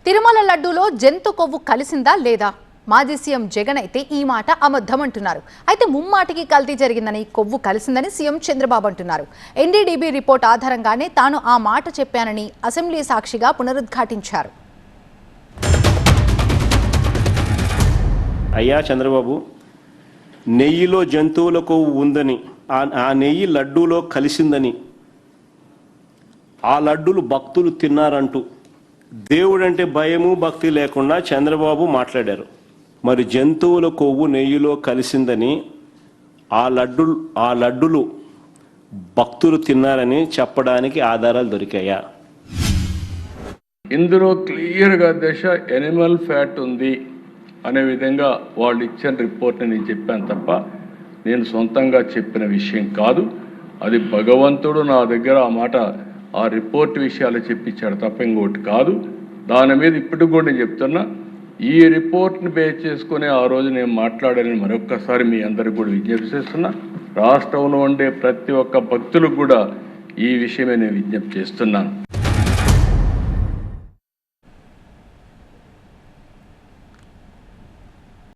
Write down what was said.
తిరుమల లడ్డూలో జంతు కొవ్వు కలిసిందా లేదా? మాజీ సీఎం జగన్ అయితే ఈ మాట అబద్ధం అంటున్నారు. అయితే ముమ్మాటికి కల్తీ జరిగిందని, కొవ్వు కలిసిందని సీఎం చంద్రబాబు అంటున్నారు. ఎన్డీడీబీ రిపోర్ట్ ఆధారంగానే తాను ఆ మాట చెప్పానని అసెంబ్లీ సాక్షిగా పునరుద్ఘాటించారు. అయ్యా చంద్రబాబు, నెయ్యిలో జంతువుల కొవ్వు ఉందని, ఆ నెయ్యి లడ్డూలో కలిసిందని, ఆ లడ్డూలు భక్తులు తిన్నారంటూ దేవుడంటే భయము భక్తి లేకుండా చంద్రబాబు మాట్లాడారు. మరి జంతువుల కొవ్వు నెయ్యిలో కలిసిందని, ఆ లడ్డులు భక్తులు తిన్నారని చెప్పడానికి ఆధారాలు దొరికాయా? ఇందులో క్లియర్గా దశ ఎనిమల్ ఫ్యాట్ ఉంది అనే విధంగా వాళ్ళు ఇచ్చిన రిపోర్ట్ని నేను చెప్పాను తప్ప నేను సొంతంగా చెప్పిన విషయం కాదు. అది భగవంతుడు నా దగ్గర ఆ మాట, ఆ రిపోర్ట్ విషయాలు చెప్పించాడు తప్ప ఇంకోటి కాదు. దాని మీద ఇప్పటికి కూడా నేను చెప్తున్నా, ఈ రిపోర్ట్ని బేస్ చేసుకుని ఆ రోజు నేను మాట్లాడాలని మరొక్కసారి మీ అందరికి కూడా విజ్ఞప్తి చేస్తున్నా. రాష్ట్రంలో ఉండే ప్రతి ఒక్క భక్తులకు కూడా ఈ విషయమే నేను విజ్ఞప్తి చేస్తున్నాను.